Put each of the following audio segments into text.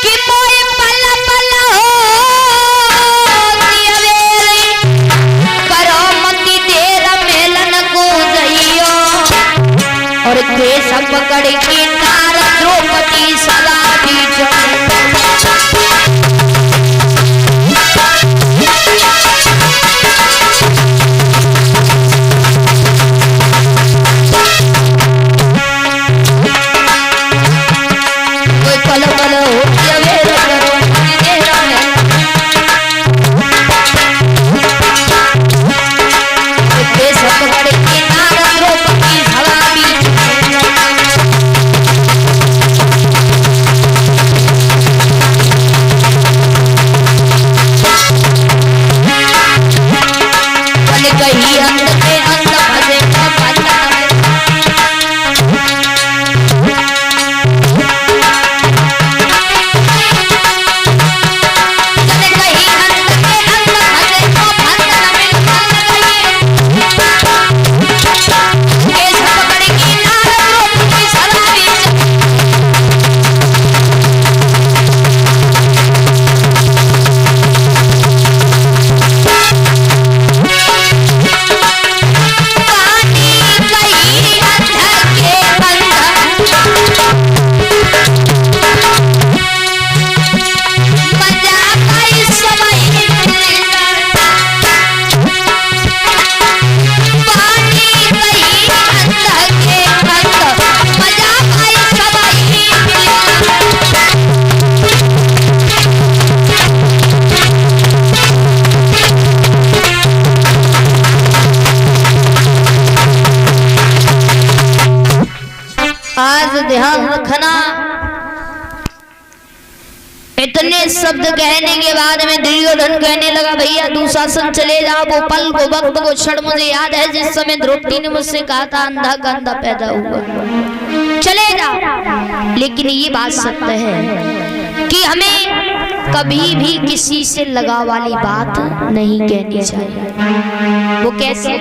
कि मोए पल पल हो दियवेली करो मती देर मेलन को जइयो और केस पकड़ के नार द्रौपदी सदा बीच ध्यान रखना। इतने शब्द कहने के बाद में दुर्योधन कहने लगा भैया दुशासन चले जाओ। वो पल को वक्त को क्षण मुझे याद है जिस समय द्रौपदी ने मुझसे कहा था अंधा का अंधा पैदा हुआ, चले जाओ। लेकिन ये बात सत्य है कि हमें कभी भी किसी से लगा वाली बात नहीं कहनी चाहिए। वो कैसे?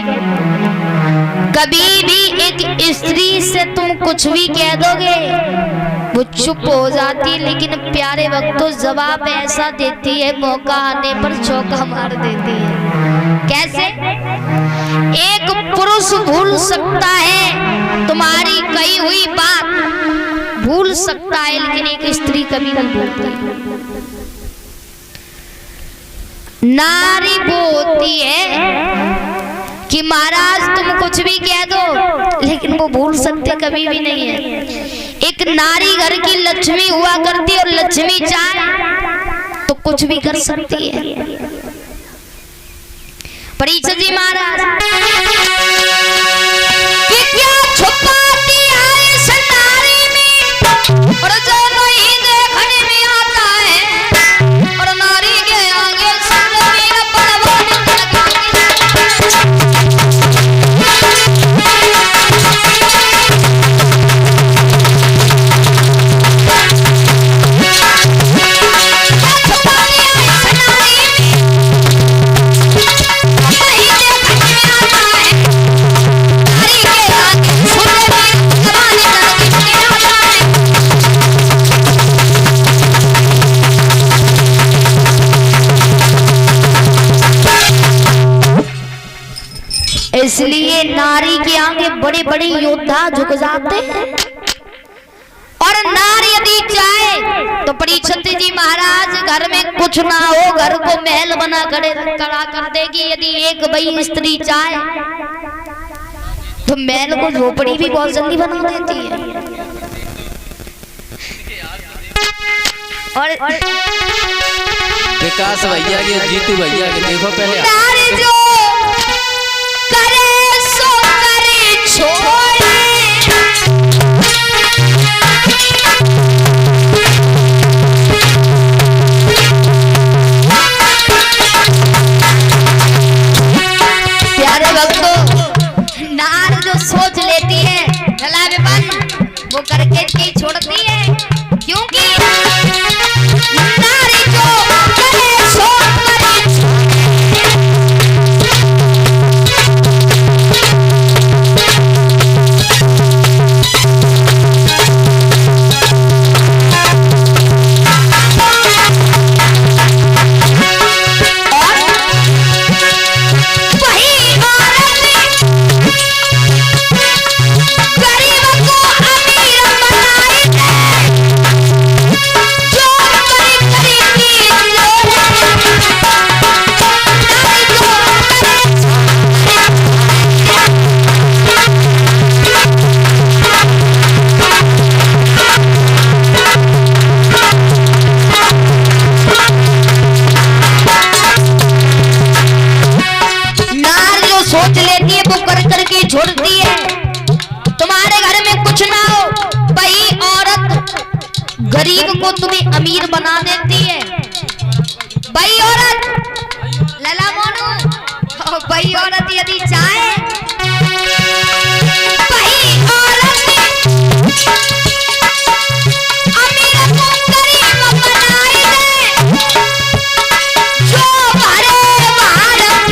कभी भी एक स्त्री से तुम कुछ भी कह दोगे वो चुप हो जाती है, लेकिन प्यारे वक्त तो जवाब ऐसा देती है मौका आने पर चौका मार देती है। कैसे? एक पुरुष भूल सकता है तुम्हारी कही हुई बात, भूल सकता है, लेकिन एक स्त्री कभी नहीं भूलती। नारी बोलती है कि महाराज तुम कुछ भी कह दो, लेकिन वो भूल सकते कभी भी नहीं है। एक नारी घर की लक्ष्मी हुआ करती है और लक्ष्मी चाहे तो कुछ भी कर सकती है। परीक्षित जी महाराज कि क्या छुपाती है इस नारी में, और जो नहीं देखने में आता है, और नारी के आगे सर्ववीर बलवान इसलिए नारी के आगे बड़े बड़े योद्धा झुक जाते हैं। और नारी यदि चाहे तो परीक्षित जी महाराज घर में कुछ ना हो घर को महल बना खड़ा कर देगी। यदि एक बड़ी स्त्री चाहे तो महल को झोपड़ी भी बहुत जल्दी बना देती है। और विकास भैया के जीतू भैया के देखो पहले नारी जो करे सो करे छोड़े, प्यारे भक्तों नार जो सोच लेती है गला में बंद वो करके की छोड़ती है, क्योंकि नारी जो करे सो करे वो तुम्हें अमीर बना देती है। भाई औरत लला मोनू, भाई औरत यदि चाहे, भाई औरत अमीर को गरीब बनाई दे, जो भरे भारत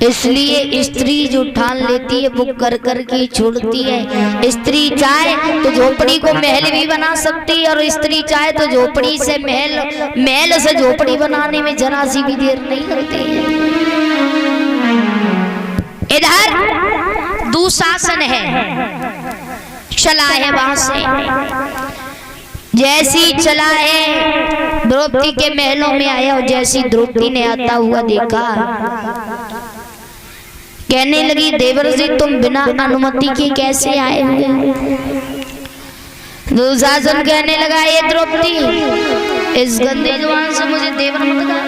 इसलिए स्त्री जो ठान लेती है वो कर कर के छोड़ती है। स्त्री चाहे तो झोपड़ी को महल भी बना सकती है, और स्त्री चाहे तो झोपड़ी से महल, महल से झोपड़ी बनाने में जरा सी भी देर नहीं लगती है। इधर दुशासन है, चला है वहां से, जैसी चला है द्रौपदी के महलों में आया, और जैसी द्रौपदी ने आता हुआ देखा, कहने लगी देवर जी तुम बिना अनुमति के कैसे आए हुए? दुशासन कहने लगा ये द्रौपदी, इस गंदे जुबान से मुझे देवर मत कहो।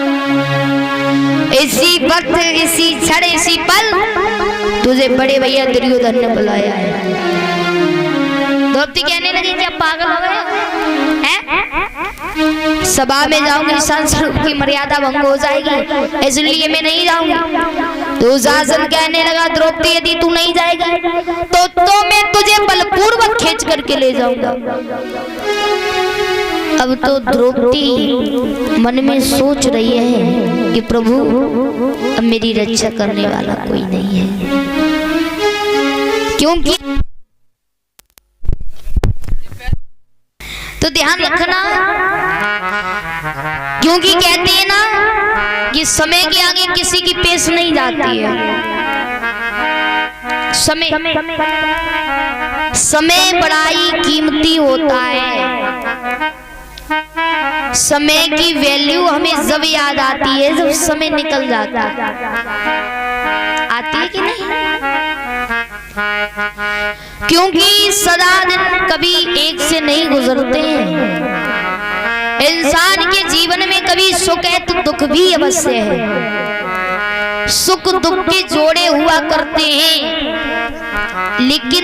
इसी वक्त, इसी क्षण, इसी पल तुझे बड़े भैया दुर्योधन ने बुलाया है। द्रौपदी कहने लगी क्या पागल हो गए हैं? सभा में जाऊंगी संस्कृत की मर्यादा भंग हो जाएगी, इसलिए मैं नहीं जाऊंगी। दुशासन कहने लगा द्रौपदी यदि तू नहीं जाएगी तो मैं तुझे बलपूर्वक खींच करके ले जाऊंगा। अब तो द्रौपदी मन में सोच रही है कि प्रभु अब मेरी रक्षा करने वाला कोई नहीं है, क्योंकि तो ध्यान रखना, क्योंकि कहते हैं ना कि समय के आगे किसी की पेश नहीं जाती है। समय बड़ा ही कीमती होता है। समय की वैल्यू हमें जब याद आती है जब समय निकल जाता है। आती है कि नहीं? क्योंकि सदा दिन कभी एक से नहीं गुजरते हैं। इंसान के जीवन में कभी सुख है तो दुख भी अवश्य है। सुख दुख के जोड़े हुआ करते हैं, लेकिन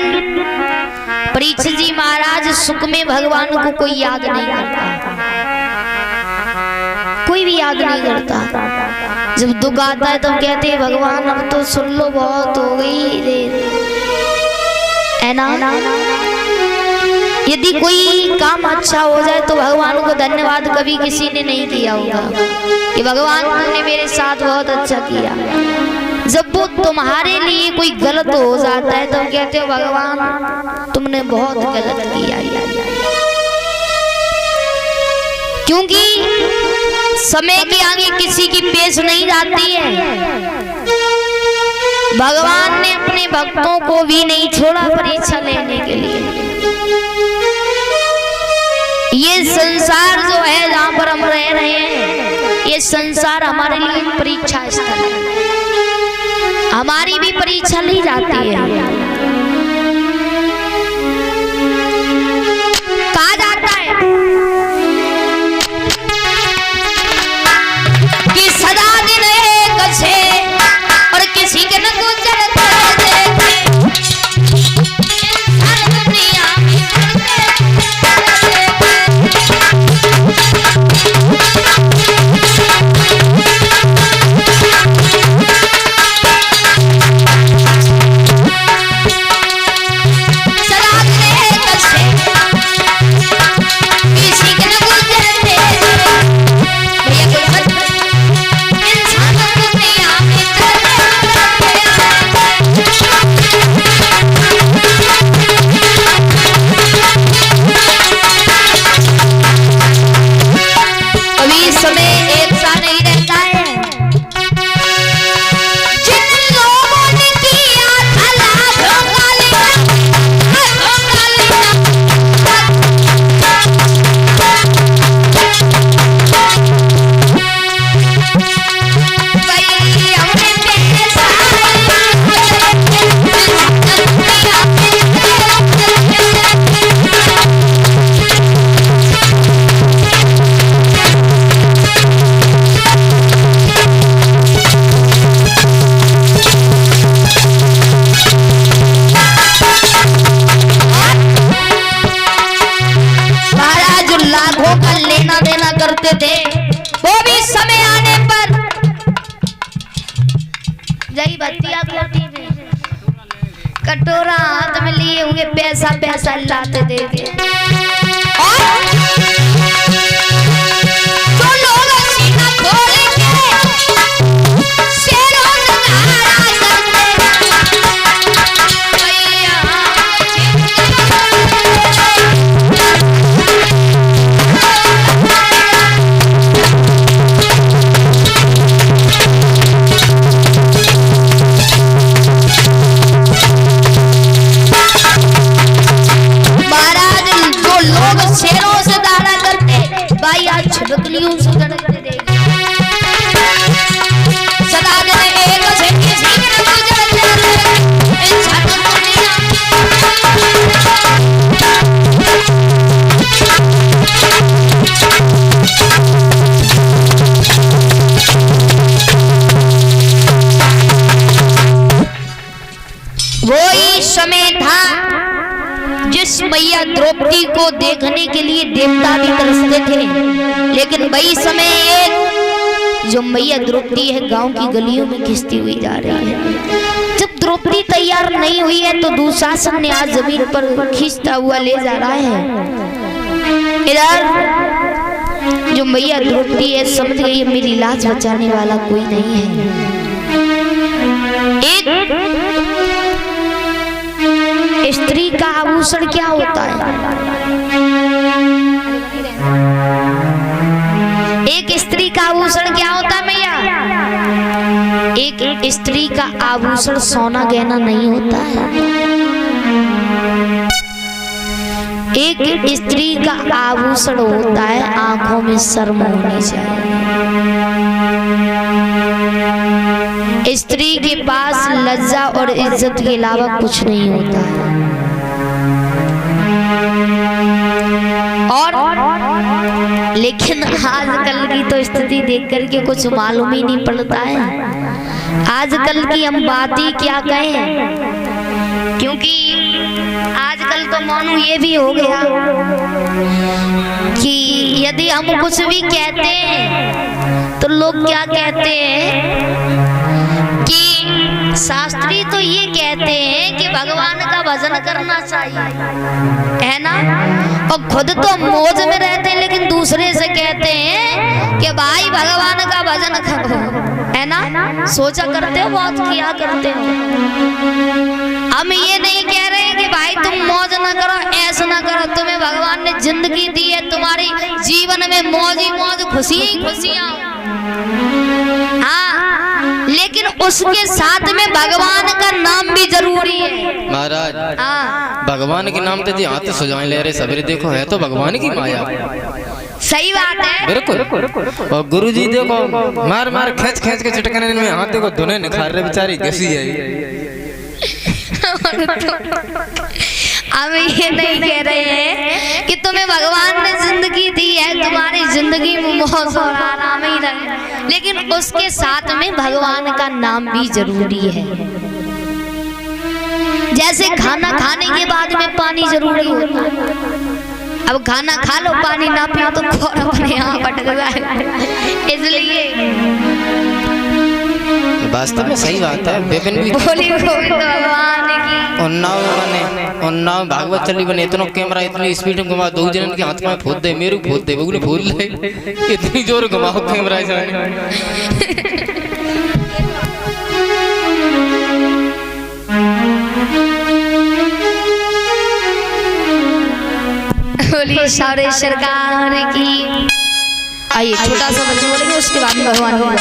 परीक्षित जी महाराज सुख में भगवान को कोई याद नहीं करता, कोई भी याद नहीं करता। जब दुख आता है तब कहते हैं भगवान अब तो सुन लो, बहुत हो गई देर, है ना। यदि कोई काम अच्छा हो जाए तो भगवान को धन्यवाद कभी किसी ने नहीं किया होगा कि भगवान तुमने मेरे साथ बहुत अच्छा किया। जब वो तुम्हारे लिए कोई गलत हो जाता है तो कहते हो भगवान तुमने बहुत गलत किया। क्योंकि समय के आगे किसी की पेश नहीं जाती है। भगवान ने अपने भक्तों को भी नहीं छोड़ा परीक्षा लेने के लिए। ये संसार जो है जहाँ पर हम रह रहे हैं, ये संसार हमारे लिए परीक्षा स्थल है। हमारी भी परीक्षा ली जाती है। कहा जाता है कि सदा दिन एक से और किसी के न गुजरते करते थे, वो भी समय आने पर जई बत्तियां करती थे, कटोरा हाथ में लिए हुए पैसा पैसा लाते थे। और जो लोग सीना खोल के शेरों से नारा करते भैया शेरों से दाड़ा करते भाई आज छिपकलियों से धड़कते देखे सदा दिन एक से किसी ने गुजर जाते इंसान दुनिया वही समय था जिस मैया द्रौपदी को देखने के लिए देवता भी तरसते थे, लेकिन वही समय एक जो मैया द्रौपदी है गांव की गलियों में खिसती हुई जा रही है। जब द्रौपदी तैयार नहीं हुई है तो दुशासन ने आज जमीन पर खींचता हुआ ले जा रहा है। इधर जो मैया द्रौपदी है समझ गई है मेरी लाज बचाने वाला कोई नहीं है। स्त्री का आभूषण क्या होता है? एक स्त्री का आभूषण क्या होता है भैया? एक स्त्री का आभूषण सोना गहना नहीं होता है। एक स्त्री का आभूषण होता है आंखों में शर्म होनी चाहिए। स्त्री के पास लज्जा और इज्जत के अलावा कुछ नहीं होता है। और लेकिन आजकल की तो स्थिति देख करके कुछ मालूम ही नहीं पड़ता है। आजकल की हम बात ही क्या कहें, क्योंकि आजकल तो मानो ये भी हो गया कि यदि हम कुछ भी कहते हैं तो लोग क्या कहते हैं कि शास्त्री तो ये कहते हैं कि भगवान का भजन करना चाहिए, है ना। और खुद तो मौज में रहते हैं लेकिन दूसरे से कहते हैं कि भाई भगवान का भजन करो, है ना। सोचा करते हो, बहुत किया करते हो। हम ये नहीं कह रहे कि भाई तुम मौज ना करो, ऐसा ना करो। तुम्हें भगवान ने जिंदगी दी है, तुम्हारी जीवन में मौज ही मौज, खुशी ही खुशियां, हाँ, लेकिन उसके साथ में भगवान का नाम भी जरूरी है महाराज। हाँ, भगवान के नाम पे हाथ सुजाएं ले रहे सवेरे, देखो है तो भगवान की माया। सही बात है, बिल्कुल। और गुरुजी देखो मार मार खींच खींच के चटकाने में हाथ देखो दोनों निखार रहे बेचारी कैसी है। हम ये नहीं कह रहे हैं कि तुम्हें भगवान ने जिंदगी दी है, तुम्हारी जिंदगी में मौज और आराम ही रहे, लेकिन उसके साथ में भगवान का नाम भी जरूरी है। जैसे खाना खाने के बाद में पानी जरूरी होता है। अब खाना खा लो पानी ना पियो तो खोर अपने यहाँ भटक जाए, इसलिए वास्तव में सही बात है। विपिन भी बोली भगवान की उन्नाव भागवत चली बने इतना कैमरा इतनी स्पीड में घुमा, दो जन के हाथ में फोड़ दे, मेरू फोड़ दे, बगुने फोड़ ले, इतनी जोर घुमाओ कैमरा बोलिए सारे सरकार की। आइए छोटा सा बच्चा बोलेंगे, उसके बाद में भगवान